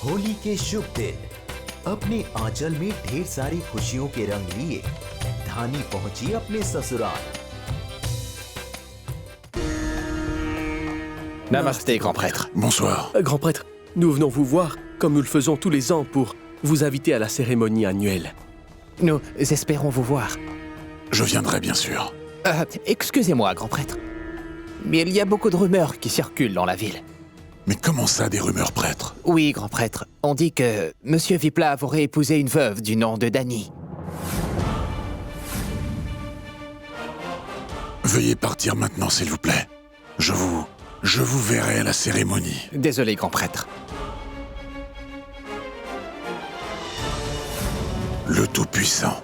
होली के शुभ दिन अपने आंचल में ढेर सारी खुशियों के रंग लिए धानी पहुंची अपने ससुराल। Namasté, grand prêtre. Bonsoir. Grand prêtre, nous venons vous voir, comme nous le faisons tous les ans, pour vous inviter à la cérémonie annuelle. Nous espérons vous voir. Je viendrai bien sûr. Excusez-moi, grand prêtre. Mais il y a beaucoup de rumeurs qui circulent dans la ville. Mais comment ça, des rumeurs prêtres? Oui, grand prêtre. On dit que Monsieur Viplav aurait épousé une veuve du nom de Dany. Veuillez partir maintenant, s'il vous plaît. Je vous verrai à la cérémonie. Désolé, grand prêtre. Le Tout-Puissant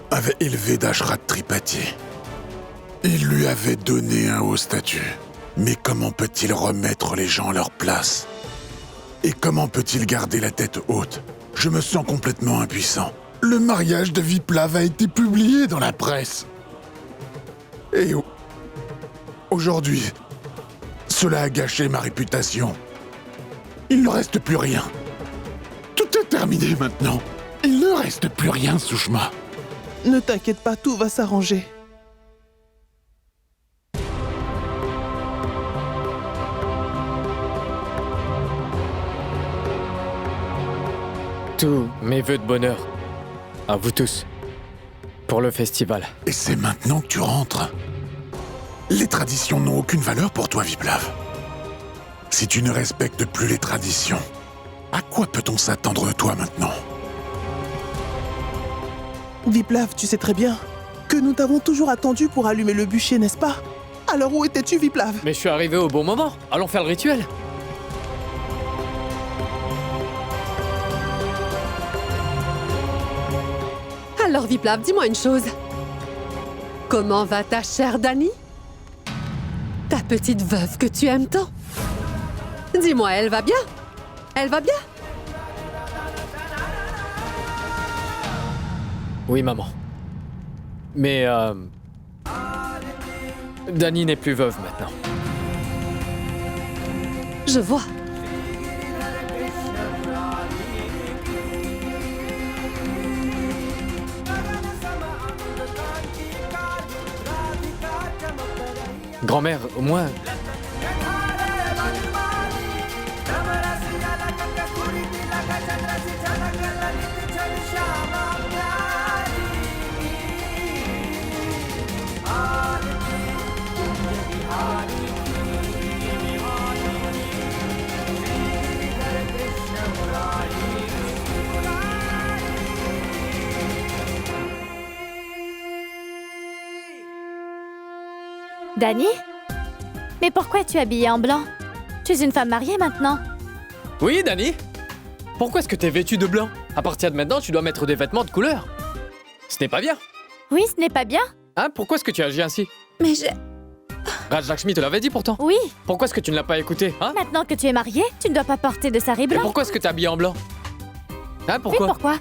avait élevé Dashrat Tripathi. Il lui avait donné un haut statut. Mais comment peut-il remettre les gens à leur place? Et comment peut-il garder la tête haute? Je me sens complètement impuissant. Le mariage de Viplav a été publié dans la presse. Et aujourd'hui, cela a gâché ma réputation. Il ne reste plus rien. Tout est terminé maintenant. Il ne reste plus rien, Sushma. Ne t'inquiète pas, tout va s'arranger. Tous mes vœux de bonheur. À vous tous. Pour le festival. Et c'est maintenant que tu rentres. Les traditions n'ont aucune valeur pour toi, Viplav. Si tu ne respectes plus les traditions, à quoi peut-on s'attendre de toi maintenant? Viplav, tu sais très bien que nous t'avons toujours attendu pour allumer le bûcher, n'est-ce pas? Alors où étais-tu, Viplav? Mais je suis arrivé au bon moment. Allons faire le rituel. Alors Viplav, dis-moi une chose. Comment va ta chère Dany? Ta petite veuve que tu aimes tant? Dis-moi, elle va bien? Elle va bien? Oui, maman. Mais, Dany n'est plus veuve maintenant. Je vois. Grand-mère, au moins... Dany? Mais pourquoi es-tu habillée en blanc? Tu es une femme mariée maintenant. Oui, Dany? Pourquoi est-ce que t'es vêtue de blanc? À partir de maintenant, tu dois mettre des vêtements de couleur. Ce n'est pas bien. Oui, ce n'est pas bien. Hein? Pourquoi est-ce que tu agis ainsi? Mais Raj Lakshmi te l'avait dit pourtant. Oui, Pourquoi est-ce que tu ne l'as pas écouté, hein? maintenant que tu es mariée, tu ne dois pas porter de sari Et blanc. pourquoi est-ce que t'es habillée en blanc? Hein, Oui, pourquoi? pourquoi?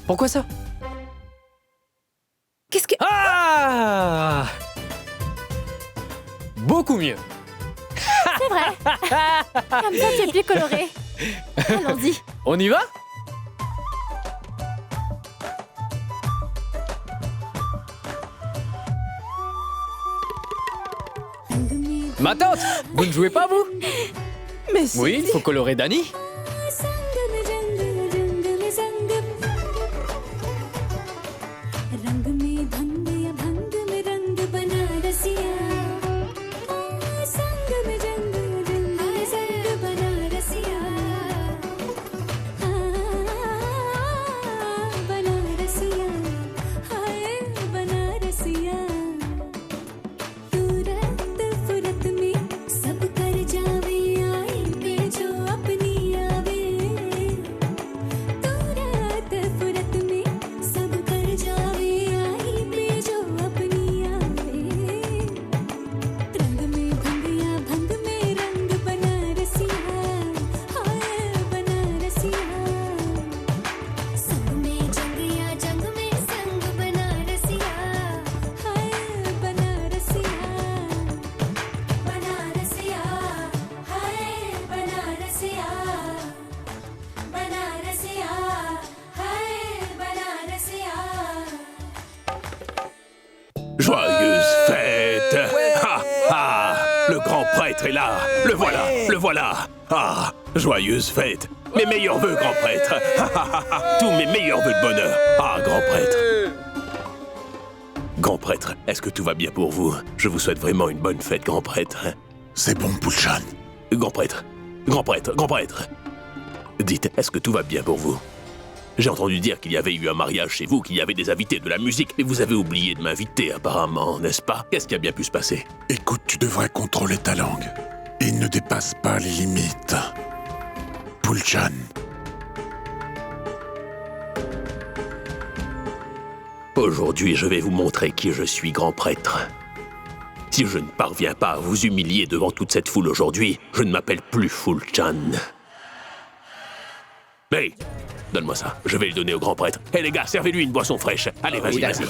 Pourquoi ça? Qu'est-ce que... Ah! Beaucoup mieux. C'est vrai. Comme ça, tu es plus colorée. Allons-y. On y va? Ma tante, vous ne jouez pas, vous? Mais si... Oui, il faut colorer Dany. prêtre est là. Le voilà, le voilà. Ah, joyeuse fête. Mes meilleurs vœux, grand prêtre. Tous mes meilleurs vœux de bonheur. Ah, grand prêtre. Grand prêtre, est-ce que tout va bien pour vous? Je vous souhaite vraiment une bonne fête, grand prêtre. C'est bon, Pulchan. Grand prêtre, grand prêtre, grand prêtre. Dites, est-ce que tout va bien pour vous? J'ai entendu dire qu'il y avait eu un mariage chez vous, qu'il y avait des invités de la musique, et vous avez oublié de m'inviter apparemment, n'est-ce pas? Qu'est-ce qui a bien pu se passer? Écoute, tu devrais contrôler ta langue. Et ne dépasse pas les limites. Pulchan. Aujourd'hui, je vais vous montrer qui je suis, grand prêtre. Si je ne parviens pas à vous humilier devant toute cette foule aujourd'hui, je ne m'appelle plus Fulchan. Hey, donne-moi ça, je vais le donner au grand prêtre. Hé les gars, servez-lui une boisson fraîche. Allez, vas-y, vas-y.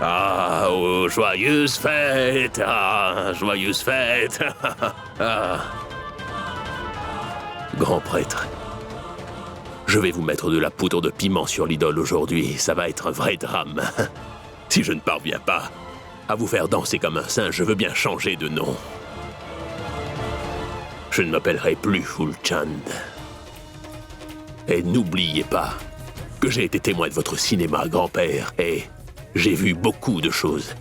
Ah, oh, joyeuse fête! Ah, joyeuse fête! Ah. Grand prêtre, je vais vous mettre de la poudre de piment sur l'idole aujourd'hui. Ça va être un vrai drame. Si je ne parviens pas à vous faire danser comme un singe, je veux bien changer de nom. Je ne m'appellerai plus Fulchan. Et n'oubliez pas que j'ai été témoin de votre cinéma, grand-père, et j'ai vu beaucoup de choses.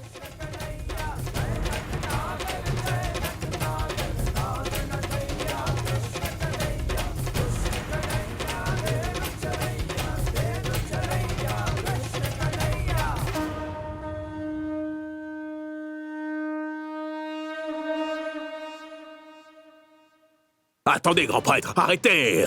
Attendez, grand prêtre, arrêtez!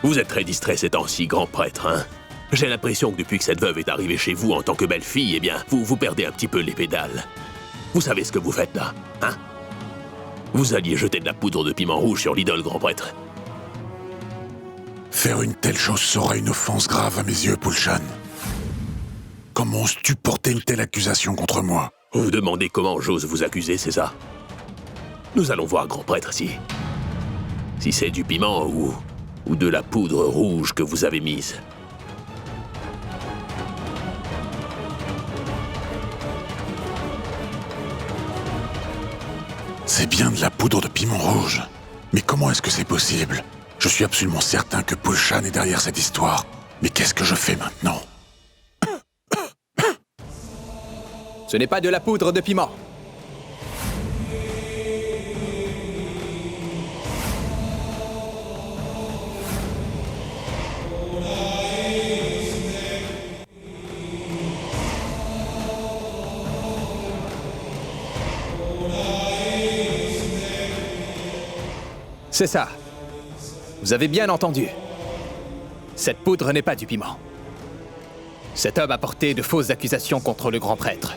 Vous êtes très distrait ces temps-ci, grand prêtre, hein? J'ai l'impression que depuis que cette veuve est arrivée chez vous en tant que belle-fille, eh bien, vous perdez un petit peu les pédales. Vous savez ce que vous faites là, hein? Vous alliez jeter de la poudre de piment rouge sur l'idole, grand prêtre. Faire une telle chose serait une offense grave à mes yeux, Pulchan. Comment oses-tu porter une telle accusation contre moi? Vous vous demandez comment j'ose vous accuser, c'est ça? Nous allons voir, grand prêtre, si c'est du piment ou de la poudre rouge que vous avez mise. C'est bien de la poudre de piment rouge. Mais comment est-ce que c'est possible? Je suis absolument certain que Pulchan est derrière cette histoire. Mais qu'est-ce que je fais maintenant? Ce n'est pas de la poudre de piment. C'est ça. Vous avez bien entendu. Cette poudre n'est pas du piment. Cet homme a porté de fausses accusations contre le grand prêtre.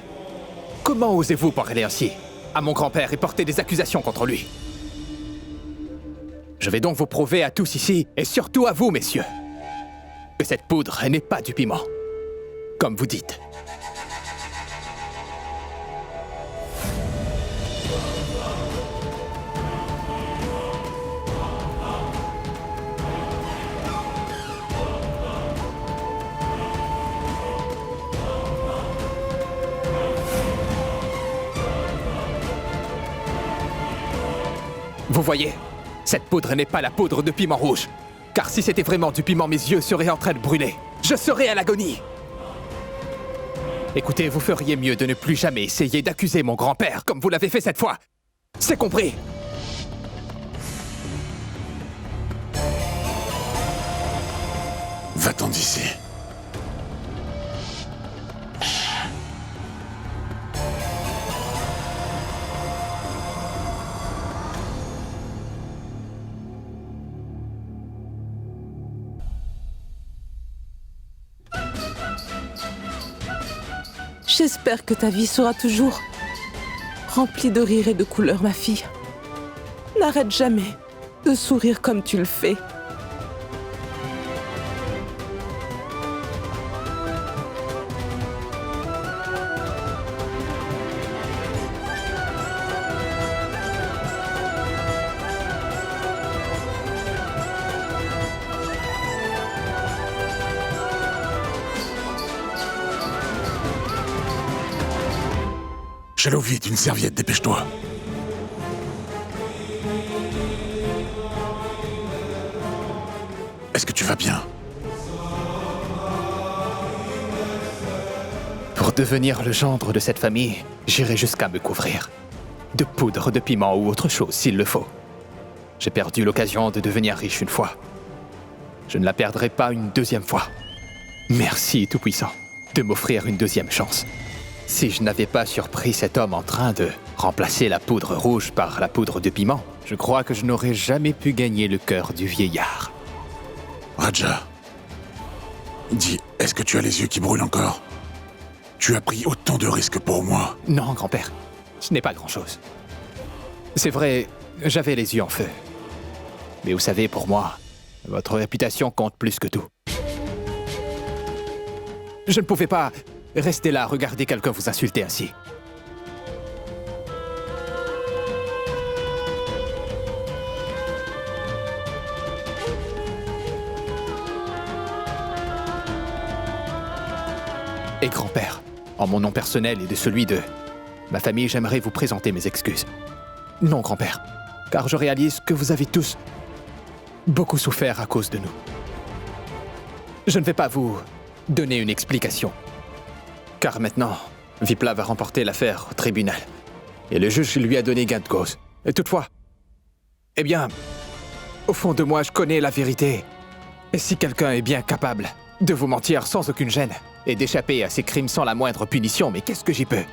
Comment osez-vous parler ainsi à mon grand-père et porter des accusations contre lui? Je vais donc vous prouver à tous ici, et surtout à vous, messieurs, que cette poudre n'est pas du piment, comme vous dites. Vous voyez, cette poudre n'est pas la poudre de piment rouge. Car si c'était vraiment du piment, mes yeux seraient en train de brûler. Je serais à l'agonie. Écoutez, vous feriez mieux de ne plus jamais essayer d'accuser mon grand-père comme vous l'avez fait cette fois. C'est compris? Va-t'en d'ici. J'espère que ta vie sera toujours remplie de rire et de couleurs, ma fille. N'arrête jamais de sourire comme tu le fais. Shallow, vite, une serviette, dépêche-toi. Est-ce que tu vas bien? Pour devenir le gendre de cette famille, j'irai jusqu'à me couvrir. De poudre, de piment ou autre chose s'il le faut. J'ai perdu l'occasion de devenir riche une fois. Je ne la perdrai pas une deuxième fois. Merci, Tout-Puissant, de m'offrir une deuxième chance. Si je n'avais pas surpris cet homme en train de remplacer la poudre rouge par la poudre de piment, je crois que je n'aurais jamais pu gagner le cœur du vieillard. Raja, dis, est-ce que tu as les yeux qui brûlent encore? Tu as pris autant de risques pour moi. Non, grand-père, ce n'est pas grand-chose. C'est vrai, j'avais les yeux en feu. Mais vous savez, pour moi, votre réputation compte plus que tout. Je ne pouvais pas rester là à regarder quelqu'un vous insulter ainsi. Et grand-père, en mon nom personnel et de celui de ma famille, j'aimerais vous présenter mes excuses. Non, grand-père, car je réalise que vous avez tous beaucoup souffert à cause de nous. Je ne vais pas vous donner une explication. Car maintenant, Viplav a remporté l'affaire au tribunal. Et le juge lui a donné gain de cause. Et toutefois, eh bien, au fond de moi, je connais la vérité. Et si quelqu'un est bien capable de vous mentir sans aucune gêne et d'échapper à ses crimes sans la moindre punition, mais qu'est-ce que j'y peux?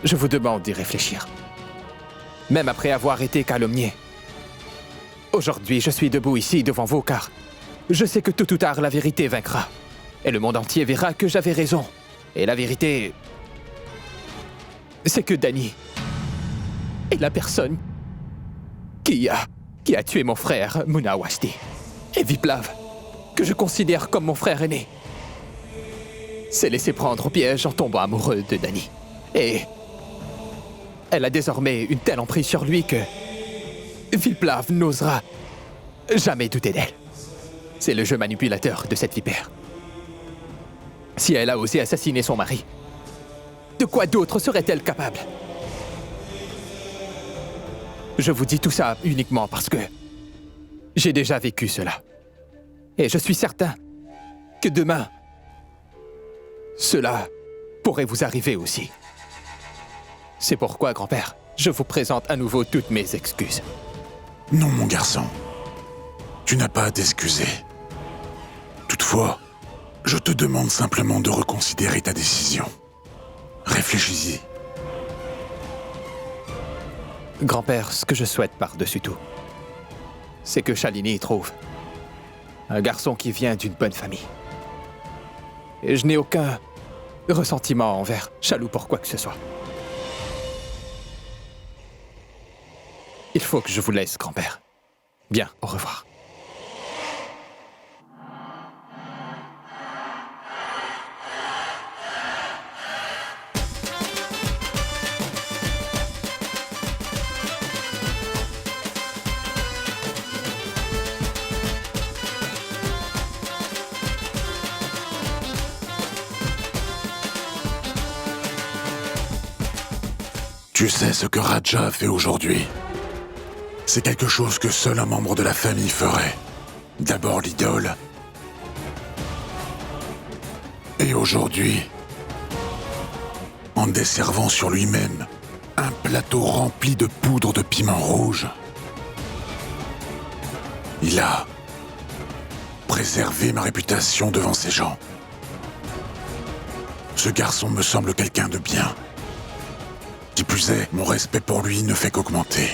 Je vous demande d'y réfléchir. Même après avoir été calomnié. Aujourd'hui, je suis debout ici devant vous car je sais que tôt ou tard, la vérité vaincra. Et le monde entier verra que j'avais raison. Et la vérité, c'est que Dany est la personne qui a tué mon frère, Munawasti. Et Viplav, que je considère comme mon frère aîné, s'est laissé prendre au piège en tombant amoureux de Dany. Et elle a désormais une telle emprise sur lui que Viplav n'osera jamais douter d'elle. C'est le jeu manipulateur de cette vipère. Si elle a osé assassiner son mari, de quoi d'autre serait-elle capable? Je vous dis tout ça uniquement parce que j'ai déjà vécu cela. Et je suis certain que demain, cela pourrait vous arriver aussi. C'est pourquoi, grand-père, je vous présente à nouveau toutes mes excuses. Non, mon garçon. Tu n'as pas à t'excuser. Toutefois, je te demande simplement de reconsidérer ta décision. Réfléchis-y. Grand-père, ce que je souhaite par-dessus tout, c'est que Shalini trouve un garçon qui vient d'une bonne famille. Et je n'ai aucun ressentiment envers Shalou pour quoi que ce soit. Il faut que je vous laisse, grand-père. Bien, au revoir. Tu sais ce que Raja a fait aujourd'hui? C'est quelque chose que seul un membre de la famille ferait. D'abord l'idole. Et aujourd'hui, en desservant sur lui-même un plateau rempli de poudre de piment rouge, il a préservé ma réputation devant ces gens. Ce garçon me semble quelqu'un de bien. Qui plus est, mon respect pour lui ne fait qu'augmenter.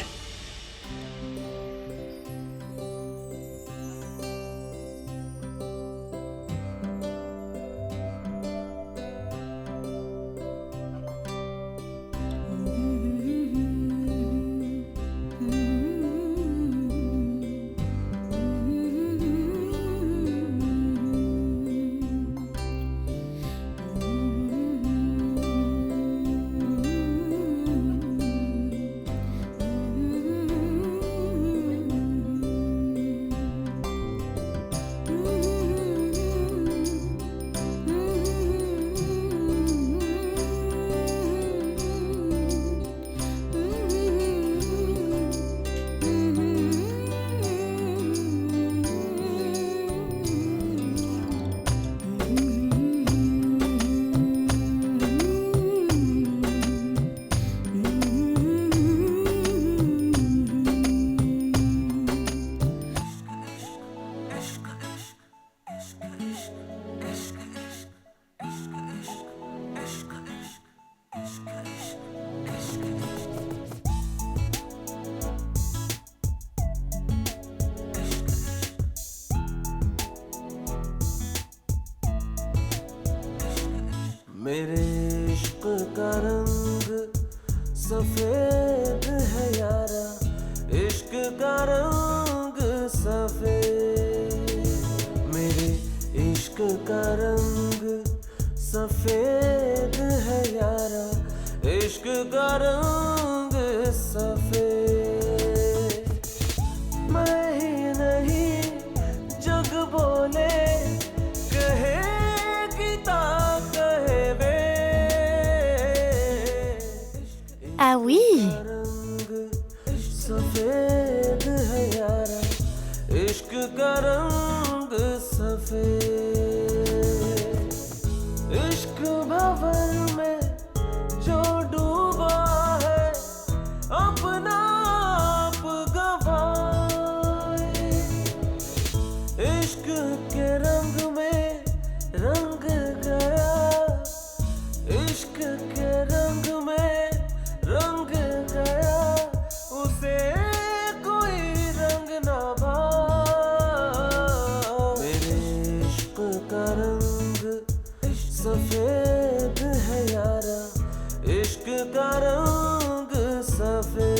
मेरे इश्क का रंग सफेद है यारा, इश्क का रंग सफेद, मेरे इश्क का रंग सफेद है यारा, इश्क का रंग सफेद। मैं ही नहीं जग बोले, कहे गीता कहे वे। Ah oui. रंग सफेद है यारा, इश्क का रंग सफेद। इश्क भंवर में जो डूबा है, अपना आप गवाए। इश्क के रंग में रंग गया, इश्क के रंग में रंग गया, उसे कोई रंग ना भाए। मेरे इश्क का रंग सफेद है यारा, इश्क का रंग सफेद।